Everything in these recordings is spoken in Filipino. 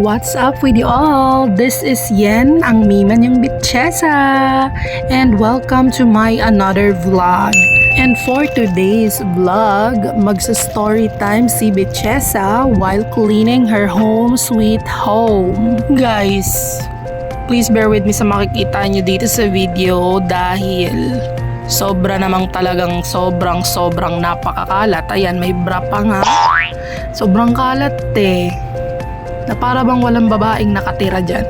What's up with you all? This is Yen, ang mima niyong Bitchesa, and welcome to my another vlog. And for today's vlog, magsa-story time si Bitchesa while cleaning her home sweet home. Guys, please bear with me sa makikita niyo dito sa video dahil sobra namang talagang sobrang napakakalat. Ayan, may bra pa nga. Sobrang kalat na para bang walang babaeng nakatira dyan.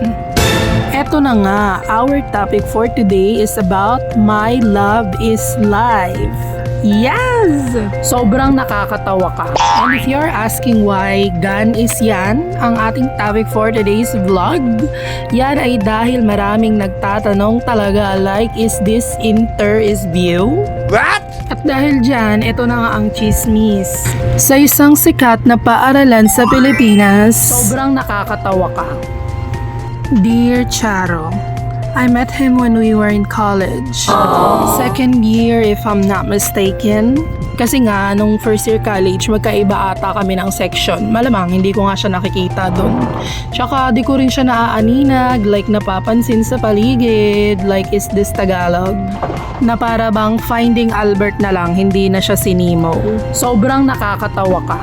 Eto na nga, our topic for today is about My Love is Live. Yes! Sobrang nakakatawa ka. And if you're asking why gan is yan, ang ating topic for today's vlog, yan ay dahil maraming nagtatanong talaga like, is this inter is view? What? At dahil dyan, ito na nga ang chismis. Sa isang sikat na paaralan sa Pilipinas, sobrang nakakatawa ka. Dear Charo, I met him when we were in college. Second year if I'm not mistaken. Kasi nga, nung first year college, magkaiba ata kami ng section. Malamang, hindi ko nga siya nakikita doon. Tsaka, di ko rin siya naaaninag, like napapansin sa paligid, like is this Tagalog? Na para bang Finding Albert na lang, hindi na siya si Nemo. Sobrang nakakatawa ka.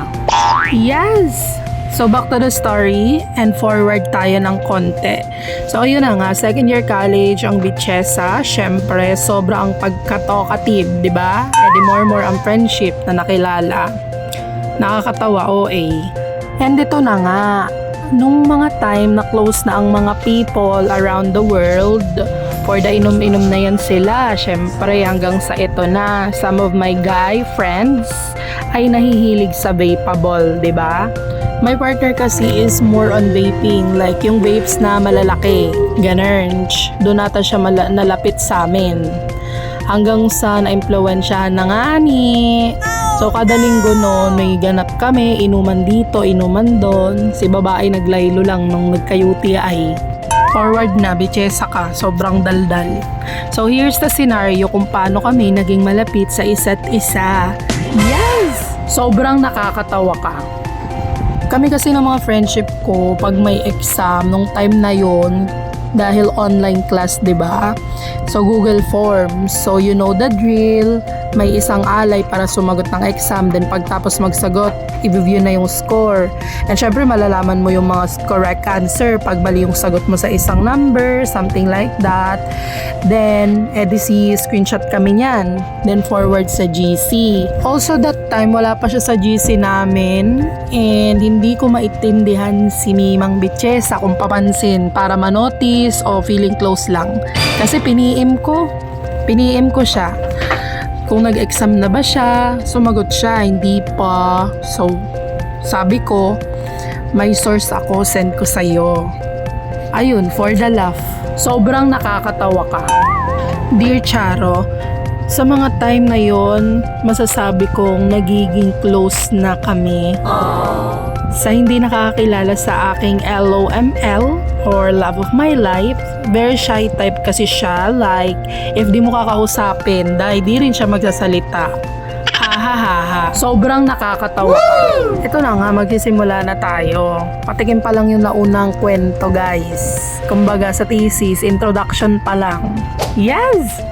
Yes! So back to the story and forward tayo ng konti. So ayun na nga, second year college ang Bitchesa, syempre sobrang pagka-talkative, di ba? Edi more ang friendship na nakilala. Nakakatawa, OA. And ito na nga, nung mga time na close na ang mga people around the world, for the inom-inom na yan sila, syempre hanggang sa ito na, some of my guy friends ay nahihilig sa vapeable, di ba? My partner kasi is more on vaping, like yung vapes na malalaki, ganun. Doon nata siya nalapit sa amin. Hanggang sa na-impluwensyahan na nga ni. So kada linggo noon, may ganap kami, inuman dito, inuman doon. Si babae naglaylo lang nung nagka-UTI. Forward na, Bitchesa ka, sobrang daldal. So here's the scenario kung paano kami naging malapit sa isa't isa. Yes! Sobrang nakakatawa ka. Kami kasi ng mga friendship ko, pag may exam, nung time na yon dahil online class, diba? So, Google Forms. So, you know the drill. May isang alay para sumagot ng exam. Then, pagtapos magsagot, i-view na yung score. And syempre, malalaman mo yung mga correct answer pag mali yung sagot mo sa isang number, something like that. Then, edisi screenshot kami niyan. Then, forward sa GC. Also, that time, wala pa siya sa GC namin. And, hindi ko maintindihan si Mimang Bitchesa kung papansin para manotice o feeling close lang. Kasi piniim ko siya. Kung nag-exam na ba siya, sumagot siya, hindi pa. So, sabi ko, may source ako, send ko sa'yo. Ayun, for the laugh. Sobrang nakakatawa ka. Dear Charo, sa mga time na yon, masasabi kong nagiging close na kami. Sa hindi nakakakilala sa aking LOML or love of my life, very shy type kasi siya, like if di mo kakausapin, dahil di rin siya magsasalita. Ha. Sobrang nakakatawa. Ito na nga, magsisimula na tayo. Patikim pa lang yung naunang kwento, guys. Kumbaga sa thesis, introduction pa lang. Yes!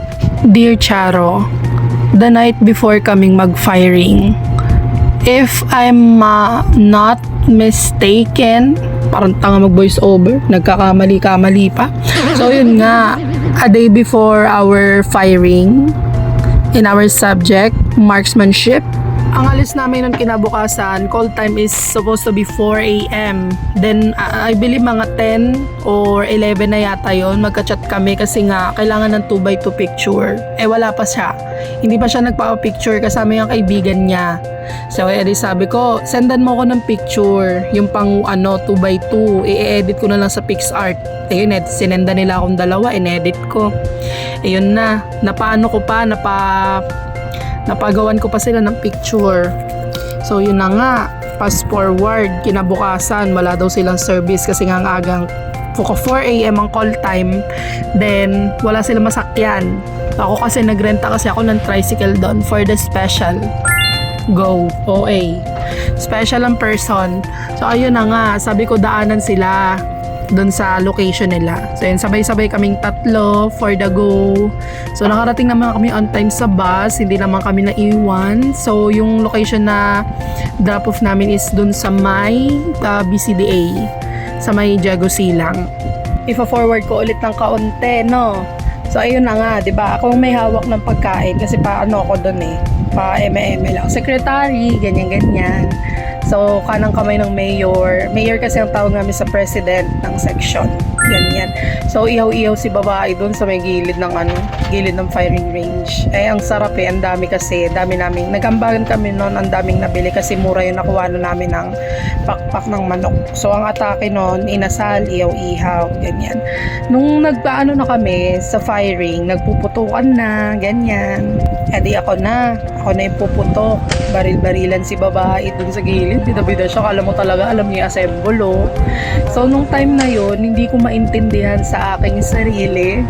Dear Charo, the night before kaming mag-firing, if I'm not mistaken, parang tanga mag-voice over, nagkakamali pa. So yun nga, a day before our firing, in our subject, marksmanship, ang alis namin nun kinabukasan, call time is supposed to be 4 a.m. Then, I believe mga 10 or 11 na yata yun. Magka-chat kami kasi nga, kailangan ng 2x2 picture. Wala pa siya. Hindi pa siya nagpa-picture kasama yung kaibigan niya. So, sabi ko, sendan mo ko ng picture. Yung pang 2x2. I-edit ko na lang sa PixArt. Ayun, sinenda nila akong dalawa, in-edit ko. Ayun na. Napagawan ko pa sila ng picture. So yun na nga, fast forward, kinabukasan, wala daw silang service kasi nga ang agang 4 a.m. ang call time. Then wala silang masakyan. Ako kasi nagrenta kasi ako ng tricycle doon for the special. Go, OA. Special ang person. So ayun na nga, sabi ko daanan sila doon sa location nila. So yun, sabay-sabay kaming tatlo for the go. So nakarating naman kami on time sa bus, hindi naman kami naiwan. So yung location na drop off namin is doon sa may BCDA, sa may Diego Silang. Ifa-forward ko ulit ng kaunti, no? So ayun na nga, 'di ba? Ako may hawak ng pagkain kasi paano ako doon pa eme lang. Secretary, ganyan-ganyan. So, kanang kamay ng mayor. Mayor kasi ang tawag namin sa president ng section. Ganyan. So, ihaw-ihaw si babae dun sa may gilid ng firing range. Ang sarap ang dami kasi. Dami naming, nagambagan kami noon, ang daming nabili kasi mura yung nakuha namin ng pakpak ng manok. So, ang atake noon, inasal, ihaw-ihaw, ganyan. Nung nagpaano na kami sa firing, nagpuputukan na, ganyan. Di ako na yung puputok. Baril-barilan si babae dun sa gilid. Bida-bida siya. Kala mo talaga, alam niya assemble, oh. So, nung time na yon hindi ko maintindihan sa aking sarili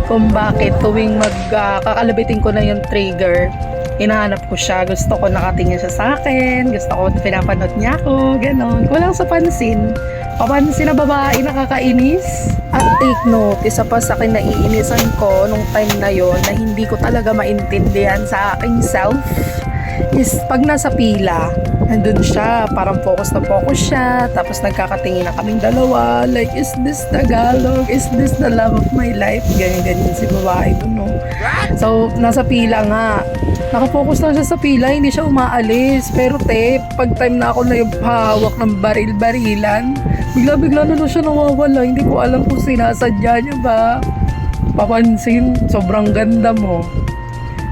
kung bakit tuwing kakalabitin ko na yung trigger, hinahanap ko siya. Gusto ko nakatingin siya sa akin. Gusto ko pinapanood niya ako. Ganon. Walang sa pansin. Papansin na babae, nakakainis. At take note, isa pa sa akin naiinisan ko nung time na yon na hindi ko talaga maintindihan sa aking self is pag nasa pila, nandun siya, parang focus na focus siya, tapos nagkakatingin na kaming dalawa, like, is this Tagalog? Is this the love of my life? Ganyan-ganyan si babae dun, no? So, nasa pila nga, nakafocus lang siya sa pila, hindi siya umaalis, pero pag time na ako na yung hawak ng baril-barilan, bigla-bigla na siya nawawala, hindi ko alam kung sinasadya niya ba. Papansin, sobrang ganda mo.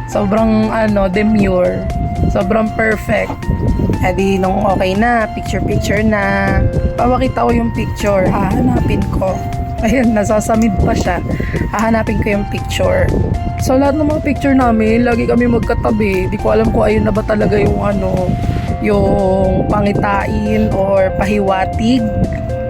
Sobrang demure. Sobrang perfect. Di nung okay na, picture na. Papakita ko yung picture, hahanapin ko. Ayun, nasasamid pa siya. Hahanapin ko yung picture. So lahat ng mga picture namin, lagi kami magkatabi. Di ko alam kung ayun na ba talaga yung yung pangitain or pahiwatig.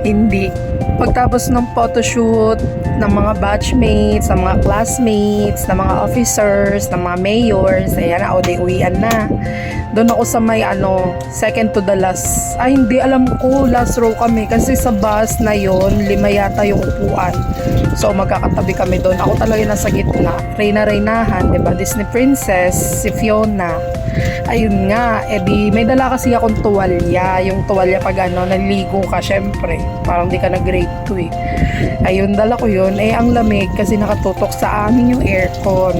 Hindi. Pagtapos ng photoshoot ng mga batchmates, ng mga classmates, ng mga officers, ng mga mayors, ayan na, uwian na. Doon ako sa may second to the last. Hindi, alam ko, last row kami kasi sa bus na yon 5 yata yung upuan. So, magkakatabi kami doon. Ako talaga nasa gitna. Reyna-Reynahan, diba? Disney Princess, si Fiona. Ayun nga, may dala kasi akong tuwalya. Yung tuwalya pag naligo ka, syempre. Parang di ka nag-grade 2 Ayun, dala ko yun. Ang lamig kasi nakatutok sa amin yung aircon.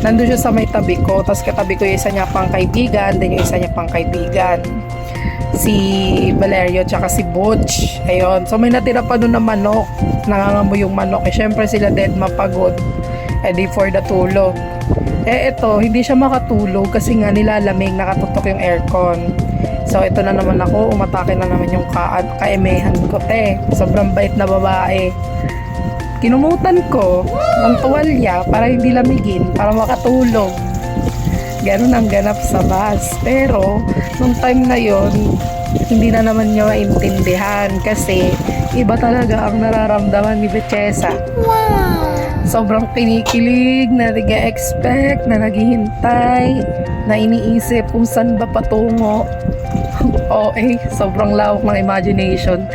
Nandun siya sa may tabi ko. Tapos katabi ko yung isa niya pang kaibigan, then yung isa niya pang kaibigan. Si Valerio tsaka si Butch. Ayun. So may natira pa doon na manok. Nangangamo yung manok. Syempre sila dead mapagod. Di for the tulog. Ito, hindi siya makatulog kasi nga nilalamig, nakatutok yung aircon. So, ito na naman ako, umatake na naman yung kaemehan ko, Sobrang bait na babae. Kinumutan ko ng tuwalya para hindi lamigin, para makatulog. Ganun ang ganap sa bus. Pero, nung time na yon hindi na naman niya maintindihan kasi iba talaga ang nararamdaman ni Betchesa. Wow! Sobrang kinikilig, na nag-expect, na naghihintay, na iniisip kung saan ba patungo. Sobrang lawak ng imagination.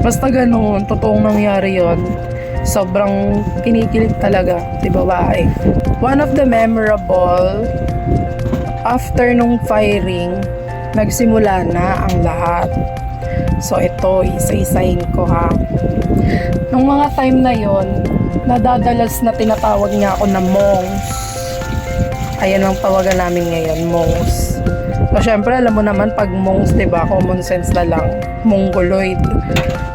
Basta ganun, totoong nangyari yon. Sobrang kinikilig talaga, di babae. One of the memorable, after nung firing, nagsimula na ang lahat. So ito, isa-isahin ko ha. Nung mga time na yon, nadadalas na tinatawag niya ako na mongs. Ayan ang tawagan namin ngayon, mongs. So syempre, alam mo naman pag mongs, diba, common sense na lang, mongoloid.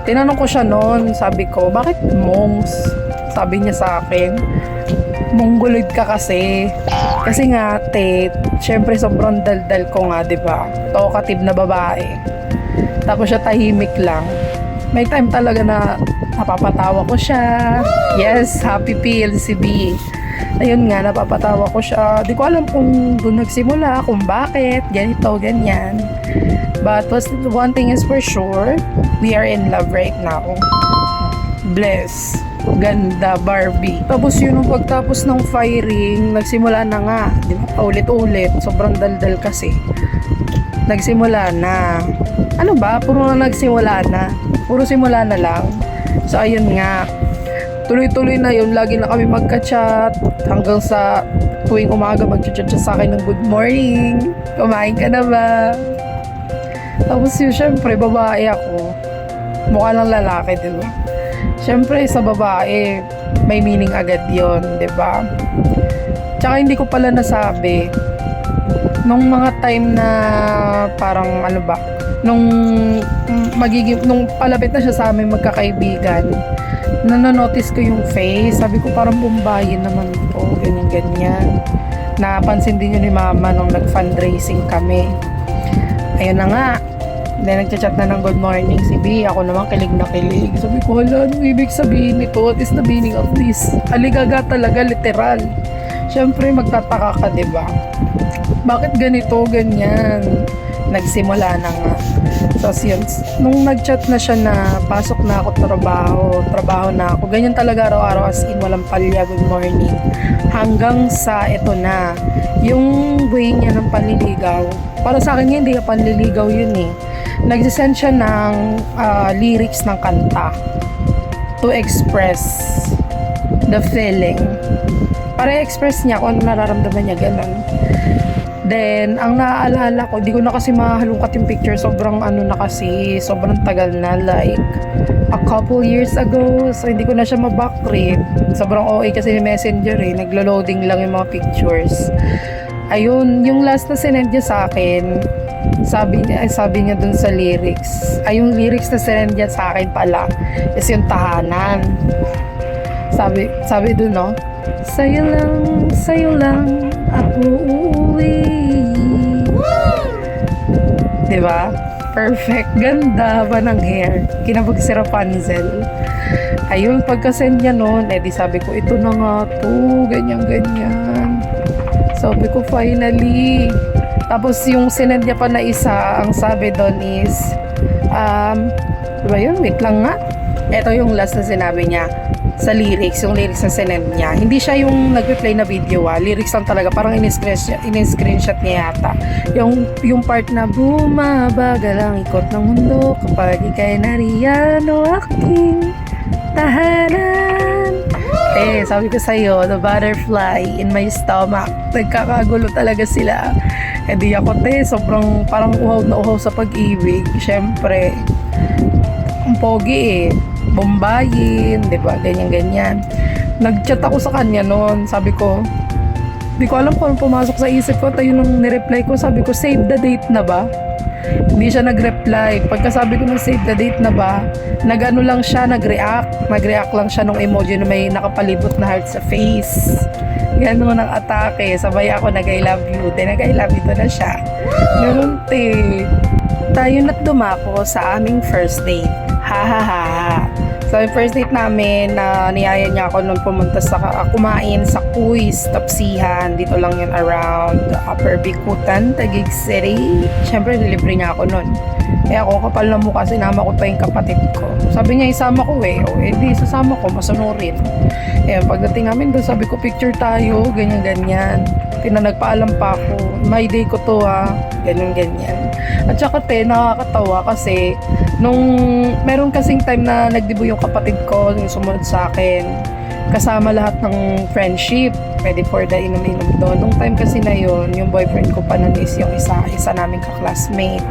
Tinanong ko siya noon, sabi ko, bakit mongs? Sabi niya sa akin, mongoloid ka kasi. Kasi nga, syempre sobrang daldal ko nga, diba? Talkative na babae. Tapos siya tahimik lang. May time talaga na napapatawa ko siya. Yes, happy PLCB. Ayun nga, napapatawa ko siya. Di ko alam kung doon nagsimula, kung bakit, ganito, ganyan. But one thing is for sure, we are in love right now. Bless. Ganda, Barbie. Tapos yun, nung pagtapos ng firing, nagsimula na nga. Di ba? Paulit-ulit. Sobrang daldal kasi. Nagsimula na. Ano ba? Puro na nagsimula na. Puro simula na lang. So, ayun nga. Tuloy-tuloy na yun. Lagi na kami magka-chat. Hanggang sa tuwing umaga, mag-chat siya sa akin ng good morning. Kumain ka na ba? Tapos yun, syempre, babae ako. Mukha lang lalaki, di ba? Syempre, sa babae, may meaning agad yon, di ba? Tsaka hindi ko pala nasabi. Nung mga time na parang ano ba, nung palapit na siya sa amin magkakaibigan, nanonotice ko yung face. Sabi ko parang bumbayin naman to, ganyan-ganyan. Napansin din yun ni mama nung nag-fundraising kami. Ayun na nga. Then nagchat na ng good morning si B. Ako naman kilig na kilig. Sabi ko, hala, anong ibig sabihin nito? What is the meaning of this? Aligaga talaga, literal. Siyempre, magtataka ka, diba? Bakit ganito, ganyan? Nagsimula na nga. Tapos yun, nung nagchat na siya na pasok na ako trabaho na ako. Ganyan talaga araw-araw, as in, walang palya, good morning. Hanggang sa ito na, yung way niya ng panliligaw. Para sa akin, hindi ka panliligaw yun eh. Nagsisend siya ng lyrics ng kanta to express the feeling. Para express niya kung ano nararamdaman niya, ganun. Then, ang naaalala ko, di ko na kasi mahalungkat yung picture. Sobrang sobrang tagal na. Like, a couple years ago. So, hindi ko na siya ma-backread. Sobrang OA kasi ni Messenger eh. Naglo-loading lang yung mga pictures. Ayun, yung last na sinend niya sa akin, sabi niya dun sa lyrics. Yung lyrics na sinend niya sa akin pala is yung tahanan. Sabi dun, no? Sa'yo lang ako uuwi. Diba? Perfect. Ganda ba ng hair? Kinabag si Rapunzel. Ayun, pagka-send niya nun, di sabi ko, ito na nga to. Ganyan. Sabi ko, finally. Tapos yung sinend niya pa na isa, ang sabi doon is, diba yun? Wait lang nga. Ito yung last na sinabi niya sa lyrics, yung lyrics na sinend niya. Hindi siya yung nag-replay na video, lyrics lang talaga. Parang in-screenshot niya yata. Yung part na, bumabagal ang ikot ng mundo kapag ika'y nariyan o aking tahanan. Sabi ko sa'yo, the butterfly in my stomach. Nagkakagulo talaga sila. Di ako, sobrang parang uhaw na uhaw sa pag-ibig. Siyempre, ang pogi bombayin, di ba? Ganyan. Nag-chat ako sa kanya noon. Sabi ko, di ko alam kung anong pumasok sa isip ko. Tayo nung nireply ko, sabi ko, save the date na ba? Hindi siya nag-reply. Pagkasabi ko ng save the date na ba, nag-ano lang siya, nag-react lang siya nung emoji na may nakapalibot na heart sa face. Gano'n ang atake. Sabay ako nag-I love you. Then nag-I love you to na siya. Ganun tayo na't dumako sa aming first date. Ha. So yung first date namin, niyaya niya ako nung pumunta sa kumain sa Kuis, Tapsihan. Dito lang yun around Upper Bikutan, Taguig City. Siyempre, nilibre niya ako nun. Eh ako, kapal na mukha, sinama ko pa yung kapatid ko. Sabi niya, isama ko di sasama ko, masunurin. Pagdating namin doon, sabi ko, picture tayo, ganyan. Nagpaalam pa ako, my day ko to ganyan. At saka nakakatawa kasi nung meron kasing time na nagdibo yung kapatid ko, yung sumunod sa akin, kasama lahat ng friendship, pwede for the inom-inom doon. Nung time kasi na yun, yung boyfriend ko pa nun is yung isa naming ka-classmate.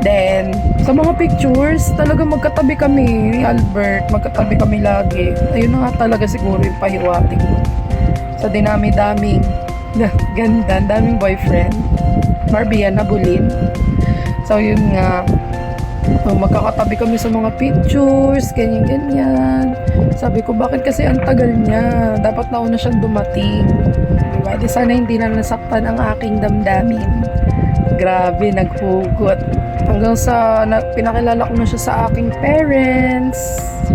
Then, sa mga pictures, talaga magkatabi kami ni Albert, magkatabi kami lagi. Ayun na nga talaga siguro yung pahiwating mo. Sa dinami-daming ganda, daming boyfriend. Barbie yan, nabulin. So, yun nga. Magkakatabi kami sa mga pictures, ganyan. Sabi ko, bakit kasi ang tagal niya? Dapat nauna siyang dumating. Diba? Di sana hindi na nasaktan ang aking damdamin. Grabe, naghugot. Hanggang sa pinakilala ko na siya sa aking parents.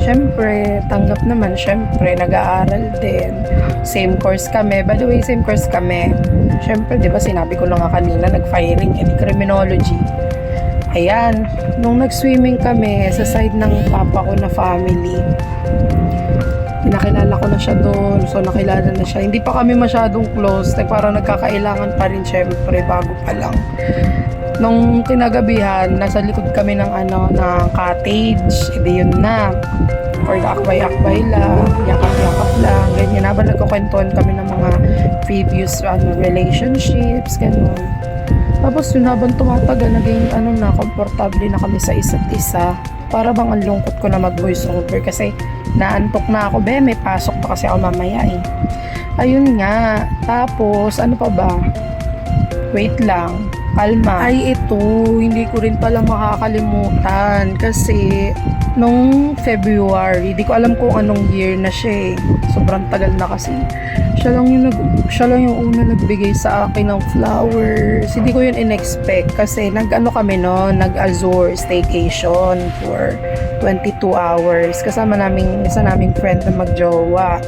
Siyempre, tanggap naman. Siyempre, nag-aaral din. Same course kami. By the way, same course kami. Siyempre, di ba sinabi ko lang nga kanina, nag-firing and criminology. Ayan, nung nag-swimming kami sa side ng papa ko na family, pinakilala ko na siya doon. So, nakilala na siya. Hindi pa kami masyadong close. Parang nagkakailangan pa rin syempre bago pa lang. Nung kinagabihan, nasa likod kami ng cottage. Hindi yun na. Or akbay-akbay lang, yakap-yakap lang, ganyan. Habang nagkukwentuhan kami ng mga previous relationships, gano'n. Tapos yun, habang tumatagal, naging komportable na kami sa isa't isa. Para bang ang lungkot ko na mag-voice over kasi naantok na ako. May pasok pa kasi ako mamaya eh. Ayun nga. Tapos, ano pa ba? Wait lang. Kalma. Ay, ito. Hindi ko rin pala makakalimutan. Kasi, nung February, di ko alam kung anong year na siya eh. Sobrang tagal na kasi. Siya lang yung una nagbigay sa akin ng flowers. Hindi ko yun in-expect kasi kami nag-Azure staycation for 22 hours. Kasama isa naming friend na magjowa.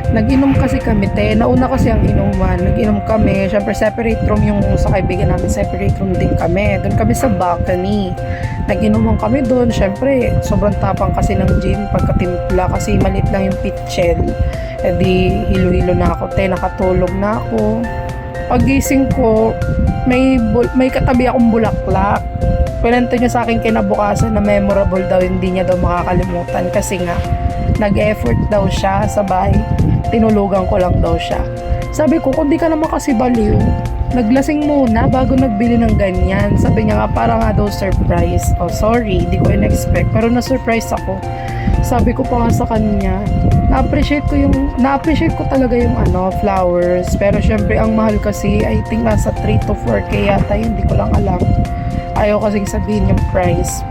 Nag-inom kasi kami, nauna kasi ang inuman. Nag-inom kami. Siyempre, separate room yung sa kaibigan namin. Separate room din kami. Doon kami sa balcony. Nag-inuman kami doon. Siyempre, sobrang tapang kasi ng gin pagkatimpla kasi maliit lang yung pitchel. E di, hilo-hilo na ako. Nakatulog na ako. Pagising ko, may katabi akong bulaklak. Kwento niya sa akin kinabukasan na memorable daw, hindi niya daw makakalimutan kasi nga, nag-effort daw siya sa bahay. Tinulugan ko lang daw siya. Sabi ko, kung di ka naman kasi baliw, naglasing muna bago nagbili ng ganyan. Sabi niya nga, para nga daw surprise. Oh, sorry, di ko in-expect. Pero na-surprise ako. Sabi ko pa nga sa kanya, na-appreciate ko talaga yung flowers. Pero syempre, ang mahal kasi, I think nasa 3 to 4K yata, hindi ko lang alam. Ayaw kasing sabihin yung price.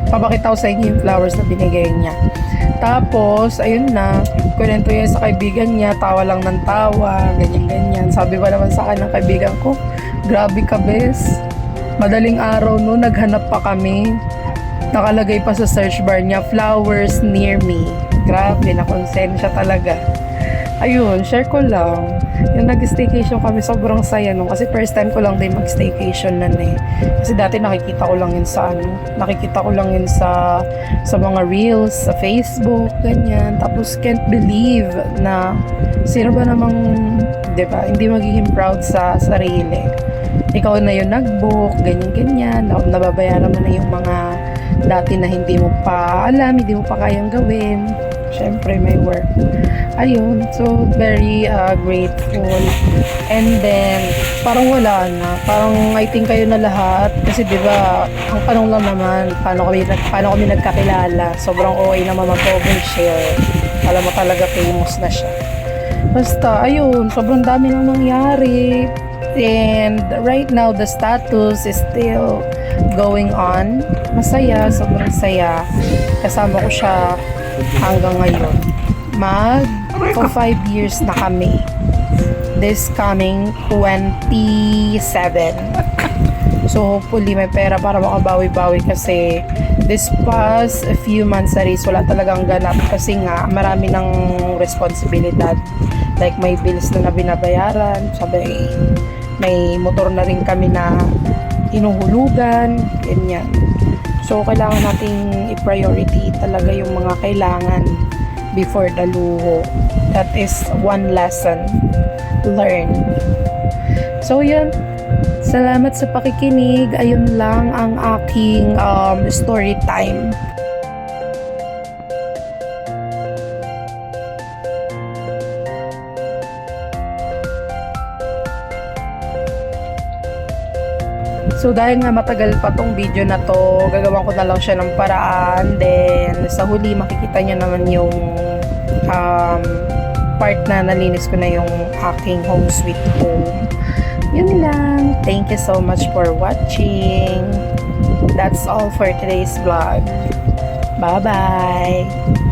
Papakita ko sa inyo yung flowers na binigay niya. Tapos, ayun na, kwento niya sa kaibigan niya, tawa lang ng tawa, ganyan-ganyan. Sabi pa naman sa akin ng kaibigan ko, grabe ka, bes. Madaling araw no, naghanap pa kami. Nakalagay pa sa search bar niya, flowers near me. Grabe, nakonsensya talaga. Ayun, share ko lang. Yung nag-staycation kami, sobrang saya nung. Kasi first time ko lang din mag-staycation nun eh. Kasi dati nakikita ko lang yun sa mga reels, sa Facebook, ganyan. Tapos can't believe na sino ba namang, diba, hindi magiging proud sa sarili. Ikaw na yung nag-book, ganyan-ganyan. Nababayaran mo na yung mga dati na hindi mo pa alam, hindi mo pa kayang gawin. Syempre may work. Ayun, so very grateful. And then parang wala na, parang I think kayo na lahat kasi 'di ba ang tanong lang naman paano kami nagkakilala. Sobrang OA naman mag-overshare. Alam mo talaga famous na siya. Basta ayun, sobrang dami nang nangyari. And right now the status is still going on. Masaya, sobrang saya. Kasama ko siya hanggang ngayon. For 5 years na kami. This coming 27. So hopefully may pera para makabawi-bawi kasi this past a few months na rin, wala talagang ganap kasi nga marami ng responsibilidad. Like may bills na binabayaran, sabi may motor na rin kami na inuhulugan, ganyan. So, kailangan nating i-priority talaga yung mga kailangan before the luho. That is one lesson learned. So, yun. Salamat sa pakikinig. Ayun lang ang aking story time. So dahil nga matagal pa tong video na to, gagawin ko na lang siya ng paraan. Then sa huli makikita nyo naman yung part na nalinis ko na yung aking home sweet home. Yun lang. Thank you so much for watching. That's all for today's vlog. Bye-bye!